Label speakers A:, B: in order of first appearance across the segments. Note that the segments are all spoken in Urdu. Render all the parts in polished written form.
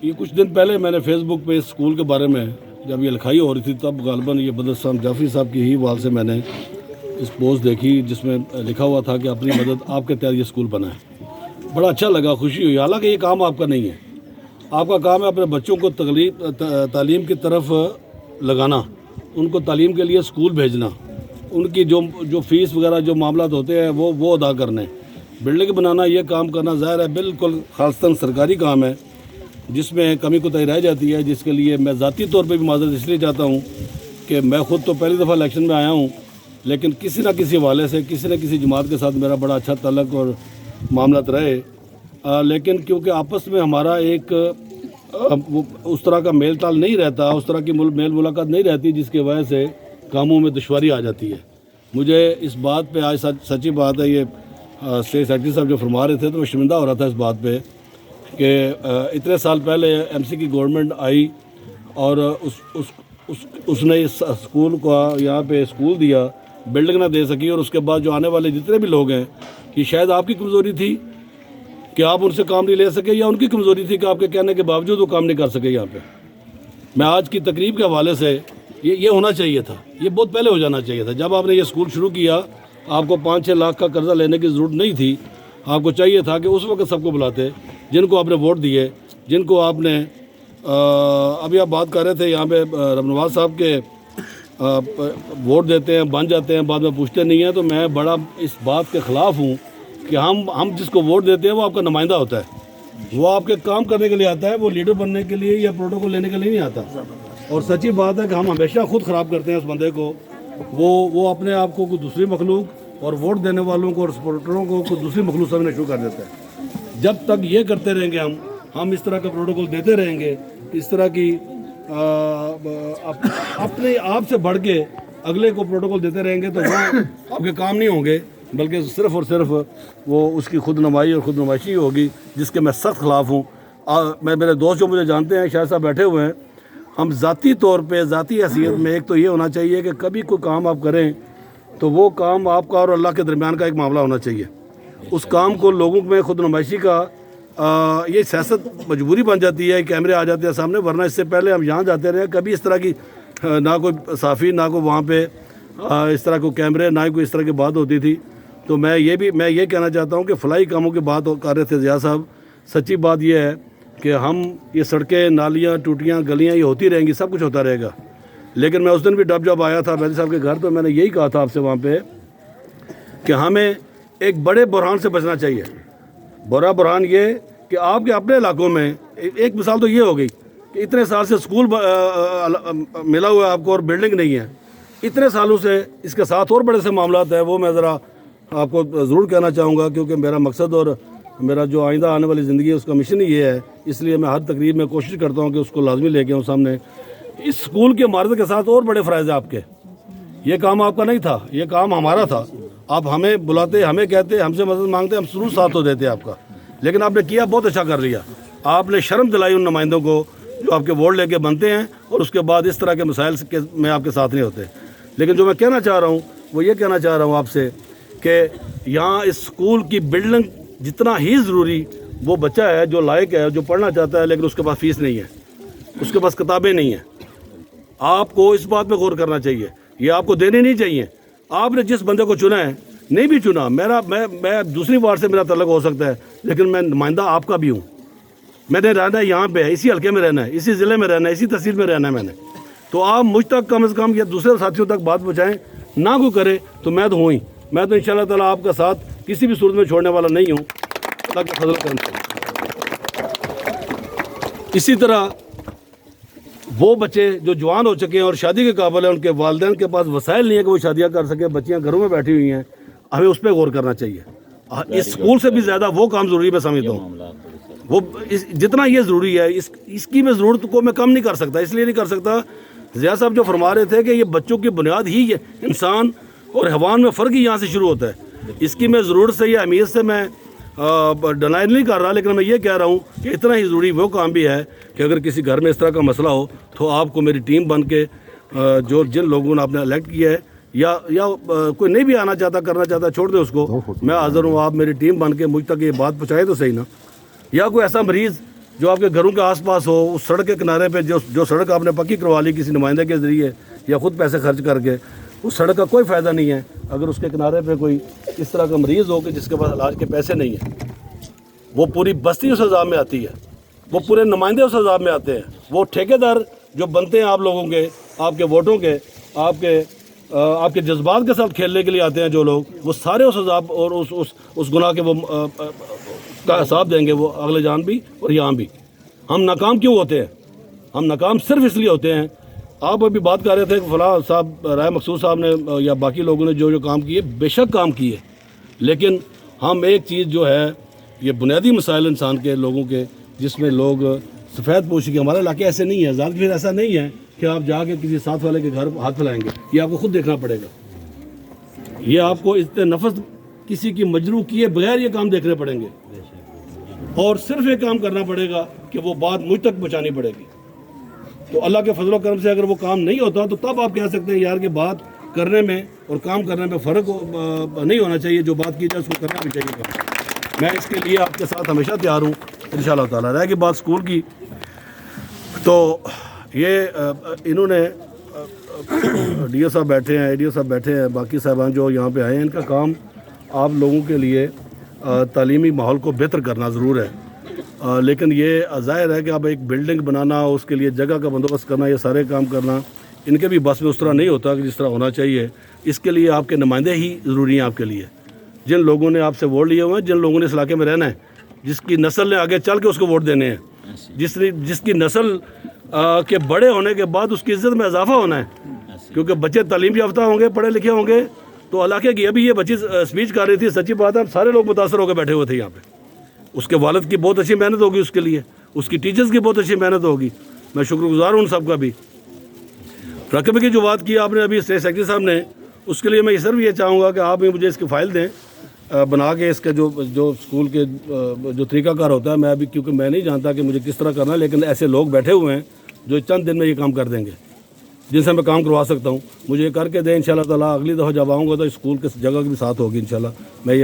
A: یہ کچھ دن پہلے میں نے فیس بک پہ اس اسکول کے بارے میں جب یہ لکھائی ہو رہی تھی تب غالباً یہ بدر صاحب جعفری صاحب کی ہی وال سے میں نے اس پوسٹ دیکھی جس میں لکھا ہوا تھا کہ اپنی مدد آپ کے تحت یہ اسکول بنا ہے. بڑا اچھا لگا, خوشی ہوئی. حالانکہ یہ کام آپ کا نہیں ہے, آپ کا کام ہے اپنے بچوں کو تعلیم کی طرف لگانا, ان کو تعلیم کے لیے اسکول بھیجنا, ان کی جو فیس وغیرہ جو معاملات ہوتے ہیں وہ ادا کرنے. بلڈنگ بنانا یہ کام کرنا ظاہر ہے بالکل خاصتاً سرکاری کام ہے جس میں کمی کوتاہی رہ جاتی ہے, جس کے لیے میں ذاتی طور پہ بھی معذرت اس لیے چاہتا ہوں کہ میں خود تو پہلی دفعہ الیکشن میں آیا ہوں, لیکن کسی نہ کسی حوالے سے کسی نہ کسی جماعت کے ساتھ میرا بڑا اچھا تعلق اور معاملات رہے, لیکن کیونکہ آپس میں ہمارا ایک اس طرح کا میل تال نہیں رہتا, اس طرح کی میل ملاقات نہیں رہتی, جس کی وجہ سے کاموں میں دشواری آ جاتی ہے. مجھے اس بات پہ آج سچی بات ہے, یہ اسٹیٹ سیکرٹری صاحب جو فرما رہے تھے تو میں شرمندہ ہو رہا تھا اس بات پہ کہ اتنے سال پہلے ایم سی کی گورنمنٹ آئی اور اس نے اس اسکول کو یہاں پہ اسکول دیا, بلڈنگ نہ دے سکی, اور اس کے بعد جو آنے والے جتنے بھی لوگ ہیں کہ شاید آپ کی کمزوری تھی کہ آپ ان سے کام نہیں لے سکے, یا ان کی کمزوری تھی کہ آپ کے کہنے کے باوجود وہ کام نہیں کر سکے. یہاں پہ میں آج کی تقریب کے حوالے سے یہ ہونا چاہیے تھا, یہ بہت پہلے ہو جانا چاہیے تھا. جب آپ نے یہ اسکول شروع کیا آپ کو 5-6 لاکھ کا قرضہ لینے کی ضرورت نہیں تھی, آپ کو چاہیے تھا کہ اس وقت سب کو بلاتے جن کو آپ نے ووٹ دیے, جن کو آپ نے ابھی آپ بات کر رہے تھے یہاں پہ رب نواز صاحب کے ووٹ دیتے ہیں بن جاتے ہیں بعد میں پوچھتے نہیں ہیں. تو میں بڑا اس بات کے خلاف ہوں کہ ہم جس کو ووٹ دیتے ہیں وہ آپ کا نمائندہ ہوتا ہے, وہ آپ کے کام کرنے کے لیے آتا ہے, وہ لیڈر بننے کے لیے یا پروٹوکول لینے کے لیے نہیں آتا. اور سچی بات ہے کہ ہم ہمیشہ خود خراب کرتے ہیں اس بندے کو, وہ اپنے آپ کو کوئی دوسری مخلوق اور ووٹ دینے والوں کو اور سپورٹروں کو کوئی دوسری مخلوق سمجھنا شروع کر دیتا ہے. جب تک یہ کرتے رہیں گے ہم اس طرح کا پروٹوکول دیتے رہیں گے, اس طرح کی اپنے آپ سے بڑھ کے اگلے کو پروٹوکول دیتے رہیں گے تو وہ آپ کے کام نہیں ہوں گے, بلکہ صرف اور صرف وہ اس کی خود نمائی اور خود نمائشی ہوگی, جس کے میں سخت خلاف ہوں. میں میرے دوست جو مجھے جانتے ہیں, شاہ صاحب بیٹھے ہوئے ہیں, ہم ذاتی طور پہ ذاتی حیثیت میں ایک تو یہ ہونا چاہیے کہ کبھی کوئی کام آپ کریں تو وہ کام آپ کا اور اللہ کے درمیان کا ایک معاملہ ہونا چاہیے. اس کام کو لوگوں میں خود نمائشی کا یہ سیاست مجبوری بن جاتی ہے, کیمرے آ جاتے ہیں سامنے, ورنہ اس سے پہلے ہم یہاں جاتے رہے کبھی اس طرح کی نہ کوئی صحافی نہ کوئی وہاں پہ اس طرح کوئی کیمرے نہ کوئی اس طرح کی بات ہوتی تھی. تو میں یہ کہنا چاہتا ہوں کہ فلاحی کاموں کی بات کر رہے تھے ضیاء صاحب, سچی بات یہ ہے کہ ہم یہ سڑکیں نالیاں ٹوٹیاں گلیاں یہ ہوتی رہیں گی, سب کچھ ہوتا رہے گا, لیکن میں اس دن بھی جب آیا تھا مہدی صاحب کے گھر تو میں نے یہی کہا تھا آپ سے وہاں پہ کہ ہمیں ایک بڑے بحران سے بچنا چاہیے. بڑا بحران یہ کہ آپ کے اپنے علاقوں میں ایک مثال تو یہ ہو گئی کہ اتنے سال سے اسکول ملا ہوا ہے آپ کو اور بلڈنگ نہیں ہے, اتنے سالوں سے اس کے ساتھ اور بڑے سے معاملات ہیں, وہ میں ذرا آپ کو ضرور کہنا چاہوں گا کیونکہ میرا مقصد اور میرا جو آئندہ آنے والی زندگی ہے اس کا مشن ہی یہ ہے, اس لیے میں ہر تقریب میں کوشش کرتا ہوں کہ اس کو لازمی لے کے آؤں سامنے. اس اسکول کے عمارت کے ساتھ اور بڑے فرائض ہیں آپ کے, یہ کام آپ کا نہیں تھا, یہ کام ہمارا تھا. آپ ہمیں بلاتے, ہمیں کہتے, ہم سے مدد مانگتے, ہم ضرور ساتھ تو دیتے آپ کا, لیکن آپ نے کیا بہت اچھا کر لیا. آپ نے شرم دلائی ان نمائندوں کو جو آپ کے ووٹ لے کے بنتے ہیں اور اس کے بعد اس طرح کے مسائل میں آپ کے ساتھ نہیں ہوتے. لیکن جو میں کہنا چاہ رہا ہوں وہ یہ کہنا چاہ رہا ہوں آپ سے کہ یہاں اس اسکول کی بلڈنگ جتنا ہی ضروری, وہ بچہ ہے جو لائق ہے, جو پڑھنا چاہتا ہے لیکن اس کے پاس فیس نہیں ہے, اس کے پاس کتابیں نہیں ہیں. آپ کو اس بات پہ غور کرنا چاہیے, یہ آپ کو دینے نہیں چاہیے. آپ نے جس بندے کو چنا ہے, نہیں بھی چنا, میں دوسری وارڈ سے میرا تعلق ہو سکتا ہے, لیکن میں نمائندہ آپ کا بھی ہوں. میں نے رہنا ہے یہاں پہ, اسی حلقے میں رہنا ہے, اسی ضلع میں رہنا ہے, اسی تحصیل میں رہنا ہے میں نے. تو آپ مجھ تک کم از کم یا دوسرے ساتھیوں تک بات پہنچائیں, نہ کوئی کرے تو میں تو ہوں ہی, میں تو انشاءاللہ تعالیٰ آپ کا ساتھ کسی بھی صورت میں چھوڑنے والا نہیں ہوں, اللہ کے فضل کرم سے. اسی طرح وہ بچے جو جوان ہو چکے ہیں اور شادی کے قابل ہیں, ان کے والدین کے پاس وسائل نہیں ہے کہ وہ شادیاں کر سکیں, بچیاں گھروں میں بیٹھی ہوئی ہیں, ہمیں اس پہ غور کرنا چاہیے. اس اسکول سے بھی زیادہ وہ کام ضروری میں سمجھتا ہوں, وہ جتنا یہ ضروری ہے اس کی میں ضرورت کو میں کم نہیں کر سکتا. اس لیے نہیں کر سکتا, ضیاء صاحب جو فرما رہے تھے کہ یہ بچوں کی بنیاد ہی انسان اور حیوان میں فرق ہی یہاں سے شروع ہوتا ہے. اس کی میں ضرورت سے یا اہمیت سے میں ڈینائی نہیں کر رہا, لیکن میں یہ کہہ رہا ہوں کہ اتنا ہی ضروری وہ کام بھی ہے کہ اگر کسی گھر میں اس طرح کا مسئلہ ہو تو آپ کو میری ٹیم بن کے جن لوگوں نے آپ نے الیکٹ کیا ہے یا کوئی نہیں بھی آنا چاہتا کرنا چاہتا چھوڑ دیں اس کو, میں حاضر ہوں. آپ میری ٹیم بن کے مجھ تک یہ بات پہنچائے تو صحیح نا. یا کوئی ایسا مریض جو آپ کے گھروں کے آس پاس ہو، اس سڑک کے کنارے پہ جو سڑک آپ نے پکی کروا لی کسی نمائندے کے ذریعے یا خود پیسے خرچ کر کے، اس سڑک کا کوئی فائدہ نہیں ہے اگر اس کے کنارے پہ کوئی اس طرح کا مریض ہو کہ جس کے پاس علاج کے پیسے نہیں ہیں۔ وہ پوری بستی اس عذاب میں آتی ہے، وہ پورے نمائندے اس عذاب میں آتے ہیں، وہ ٹھیکیدار جو بنتے ہیں آپ لوگوں کے، آپ کے ووٹوں کے، آپ کے جذبات کے ساتھ کھیلنے کے لیے آتے ہیں جو لوگ، وہ سارے اس عذاب اور اس گناہ کے وہ کا حساب دیں گے، وہ اگلے جان بھی اور یہاں بھی۔ ہم ناکام کیوں ہوتے ہیں؟ ہم ناکام صرف اس لیے ہوتے ہیں، آپ ابھی بات کر رہے تھے کہ فلاں صاحب رائے مقصود صاحب نے یا باقی لوگوں نے جو کام کیے، بے شک کام کیے، لیکن ہم ایک چیز جو ہے، یہ بنیادی مسائل انسان کے لوگوں کے، جس میں لوگ سفید پوشی کے، ہمارے علاقے ایسے نہیں ہیں، زیادہ پھر ایسا نہیں ہے کہ آپ جا کے کسی ساتھ والے کے گھر ہاتھ پھیلائیں گے، یہ آپ کو خود دیکھنا پڑے گا، یہ آپ کو اس نفس کسی کی مجروح کیے بغیر یہ کام دیکھنے پڑیں گے، اور صرف ایک کام کرنا پڑے گا کہ وہ بات مجھ تک پہنچانی پڑے گی۔ تو اللہ کے فضل و کرم سے اگر وہ کام نہیں ہوتا تو تب آپ کہہ سکتے ہیں یار کہ بات کرنے میں اور کام کرنے میں فرق نہیں ہونا چاہیے، جو بات کی جائے اس کو کرنا بھی چاہیے کام۔ میں اس کے لیے آپ کے ساتھ ہمیشہ تیار ہوں انشاءاللہ تعالیٰ۔ رہ گئی بات اسکول کی، تو یہ انہوں نے ڈی او صاحب بیٹھے ہیں، اے ڈی او صاحب بیٹھے ہیں، باقی صاحبان جو یہاں پہ آئے ہیں، ان کا کام آپ لوگوں کے لیے تعلیمی ماحول کو بہتر کرنا ضرور ہے، لیکن یہ ظاہر ہے کہ اب ایک بلڈنگ بنانا، اس کے لیے جگہ کا بندوبست کرنا، یہ سارے کام کرنا ان کے بھی بس میں اس طرح نہیں ہوتا کہ جس طرح ہونا چاہیے۔ اس کے لیے آپ کے نمائندے ہی ضروری ہیں آپ کے لیے، جن لوگوں نے آپ سے ووٹ لیے ہوئے ہیں، جن لوگوں نے اس علاقے میں رہنا ہے، جس کی نسل نے آگے چل کے اس کو ووٹ دینے ہیں، جس کی نسل کے بڑے ہونے کے بعد اس کی عزت میں اضافہ ہونا ہے، کیونکہ بچے تعلیم یافتہ ہوں گے، پڑھے لکھے ہوں گے، تو علاقے کی ابھی یہ بچی اسپیچ کر رہی تھی، سچی بات ہے سارے لوگ متاثر ہو کے بیٹھے ہوئے تھے یہاں پہ۔ اس کے والد کی بہت اچھی محنت ہوگی اس کے لیے، اس کی ٹیچرز کی بہت اچھی محنت ہوگی، میں شکر گزار ہوں ان سب کا بھی۔ رقبے کی جو بات کی آپ نے ابھی اسٹیٹ سیکرٹری صاحب نے، اس کے لیے میں صرف یہ چاہوں گا کہ آپ بھی مجھے اس کی فائل دیں بنا کے، اس کے جو اسکول کے جو طریقہ کار ہوتا ہے، میں ابھی کیونکہ میں نہیں جانتا کہ مجھے کس طرح کرنا ہے، لیکن ایسے لوگ بیٹھے ہوئے ہیں جو چند دن میں یہ کام کر دیں گے، جن سے میں کام کروا سکتا ہوں، مجھے یہ کر کے دیں انشاءاللہ تعالیٰ۔ اگلی دفعہ جب آؤں گا تو اسکول کے جگہ کی بھی ساتھ ہوگی انشاءاللہ، میں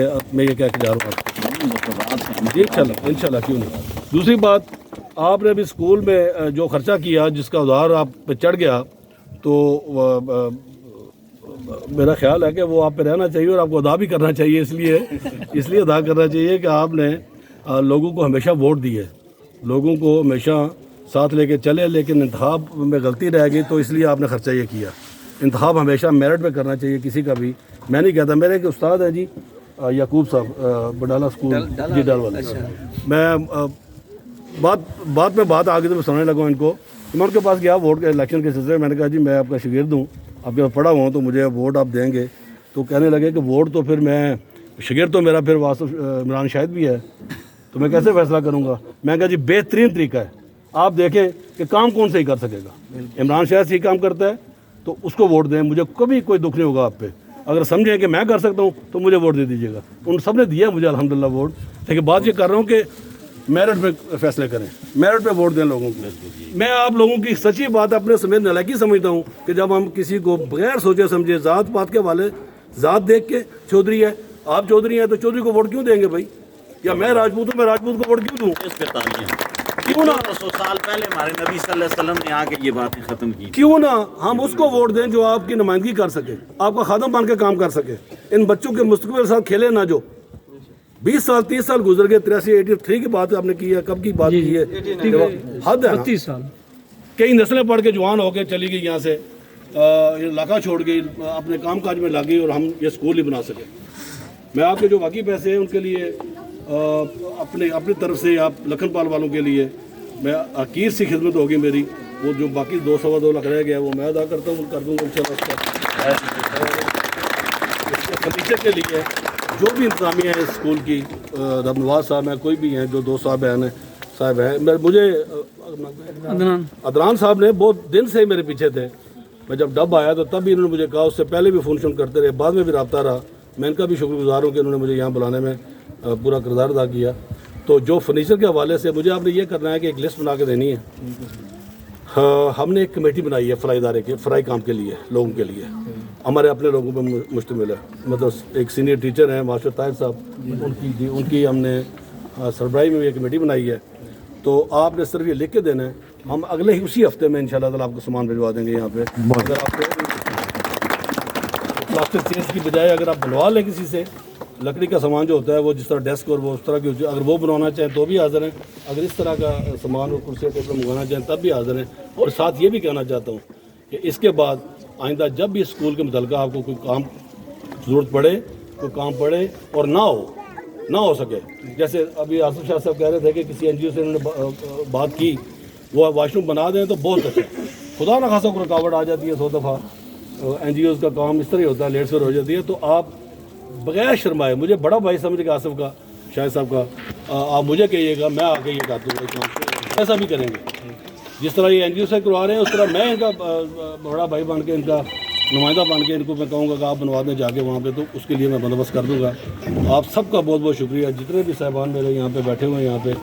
A: یہ کہہ کے جا رہا ہوں جی انشاءاللہ کیوں نہیں۔ دوسری بات، آپ نے ابھی اسکول میں جو خرچہ کیا، جس کا ادھار آپ پہ چڑھ گیا، تو میرا خیال ہے کہ وہ آپ پہ رہنا چاہیے اور آپ کو ادا بھی کرنا چاہیے، اس لیے ادا کرنا چاہیے کہ آپ نے لوگوں کو ہمیشہ ووٹ دیے، لوگوں کو ہمیشہ ساتھ لے کے چلے، لیکن انتخاب میں غلطی رہ گئی تو اس لیے آپ نے خرچہ یہ کیا۔ انتخاب ہمیشہ میرٹ پہ کرنا چاہیے کسی کا بھی، میں نہیں کہتا، میرے ایک استاد ہیں جی یعقوب صاحب بڈالہ اسکول جی ڈال والے، میں بات آگے تو میں سننے لگا ان کو، میں ان کے پاس گیا ووٹ کے الیکشن کے سلسلے میں، میں نے کہا جی میں آپ کا شاگرد ہوں، آپ کے پاس پڑھا ہوا ہوں تو مجھے ووٹ آپ دیں گے؟ تو کہنے لگے کہ ووٹ تو پھر میں شاگرد تو میرا پھر واسف عمران شاہد بھی ہے، تو میں کیسے فیصلہ کروں گا؟ میں نے کہا جی بہترین طریقہ ہے، آپ دیکھیں کہ کام کون سے ہی کر سکے گا، عمران شاہد صحیح کام کرتا ہے تو اس کو ووٹ دیں، مجھے کبھی کوئی دکھ نہیں ہوگا آپ پہ، اگر سمجھیں کہ میں کر سکتا ہوں تو مجھے ووٹ دے دیجیے گا۔ ان سب نے دیا مجھے الحمدللہ ووٹ، لیکن بات یہ کر رہا ہوں کہ میرٹ پہ فیصلے کریں، میرٹ پہ ووٹ دیں لوگوں کو۔ میں آپ لوگوں کی سچی بات اپنے سمیت نالائکی سمجھتا ہوں کہ جب ہم کسی کو بغیر سوچے سمجھے ذات پات کے والے ذات دیکھ کے، چودھری ہے آپ چودھری ہیں تو چودھری کو ووٹ کیوں دیں گے بھائی، یا میں راجپوت ہوں میں راجپوت کو ووٹ کیوں دوں؟
B: اس پہ تعلیم
A: کیوں نہ
B: 100 سال پہلے ہمارے نبی صلی اللہ علیہ وسلم نے آ کے یہ باتیں ختم کی،
A: کیوں نہ ہم اس کو ووٹ دیں جو آپ کی نمائندگی کر سکے، آپ کا خادم بن کے کام کر سکے، ان بچوں کے مستقبل کے ساتھ کھیلے نہ، جو 20 سال 30 سال گزر گئے، 83 کی بات آپ نے کی ہے، کب کی بات کی ہے؟ حد ہے
C: 32 سال،
A: کئی نسلیں پڑھ کے جوان ہو کے چلی گئی یہاں سے، علاقہ چھوڑ گئی، اپنے کام کاج میں لگ گئی، اور ہم یہ سکول نہیں بنا سکے۔ میں آپ کے جو باقی پیسے ہیں ان کے لیے اپنی طرف سے آپ لکھن پال والوں کے لیے میں حقیر سی خدمت ہوگی میری، وہ جو باقی 2.25 لاکھ رہ گیا وہ میں ادا کرتا ہوں، کر دوں گا انشاءاللہ۔ اس کے فرنیچر کے لیے جو بھی انتظامیہ ہے اسکول کی، رب نواز صاحب ہیں، کوئی بھی ہیں جو 2 صاحب ہیں، مجھے عدنان صاحب نے بہت دن سے ہی میرے پیچھے تھے، میں جب ڈب آیا تو تب بھی انہوں نے مجھے کہا، اس سے پہلے بھی فون کرتے رہے، بعد میں بھی رابطہ رہا، میں ان کا بھی شکر گزار ہوں کہ انہوں نے مجھے یہاں بلانے میں پورا کردار ادا کیا۔ تو جو فرنیچر کے حوالے سے مجھے آپ نے یہ کرنا ہے کہ ایک لسٹ بنا کے دینی ہے، ہم نے ایک کمیٹی بنائی ہے فلائی ادارے کے، فلائی کام کے لیے، لوگوں کے لیے، ہمارے اپنے لوگوں پہ مشتمل ہے، مطلب ایک سینئر ٹیچر ہیں ماسٹر طاہر صاحب، ان کی ہم نے سربراہی میں یہ کمیٹی بنائی ہے، تو تو آپ نے صرف یہ لکھ کے دینا ہے، ہم اگلے ہی اسی ہفتے میں انشاءاللہ تعالیٰ آپ کو سامان بھجوا دیں گے یہاں پہ. اگر آپ پلاسٹک چیز کی بجائے اگر آپ بنوا لیں کسی سے، لکڑی کا سامان جو ہوتا ہے وہ جس طرح ڈیسک اور وہ اس طرح کی اگر وہ بنوانا چاہیں تو بھی حاضر ہیں، اگر اس طرح کا سامان اور کرسی ٹیبل منگوانا چاہیں تب بھی حاضر ہیں. اور ساتھ یہ بھی کہنا چاہتا ہوں کہ اس کے بعد آئندہ جب بھی اسکول کے متعلقہ آپ کو کوئی کام ضرورت پڑے، کوئی کام پڑے اور نہ ہو سکے، جیسے ابھی آصف شاہ صاحب کہہ رہے تھے کہ کسی این جی او سے انہوں نے بات کی وہ واش روم بنا دیں تو بہت اچھا ہے. خدا نہ خاصا کوئی رکاوٹ آ جاتی ہے 100 دفعہ این جی اوز کا کام اس طرح ہوتا ہے، لیٹ سویر ہو جاتی ہے، تو آپ بغیر شرمائے، مجھے بڑا بھائی سمجھ کے آصف کا، شاہد صاحب کا، آپ مجھے کہیے گا، میں آ کے یہ کہتا ہوں کام ایسا بھی کریں گے. جس طرح یہ این جی او سے کروا رہے ہیں اس طرح میں ان کا بڑا بھائی بن کے، ان کا نمائندہ بن کے ان کو میں کہوں گا کہ آپ بنوا دیں جا کے وہاں پہ، تو اس کے لیے میں بندوبست کر دوں گا. آپ سب کا بہت بہت شکریہ، جتنے بھی صاحبان میرے یہاں پہ بیٹھے ہوئے ہیں یہاں پہ.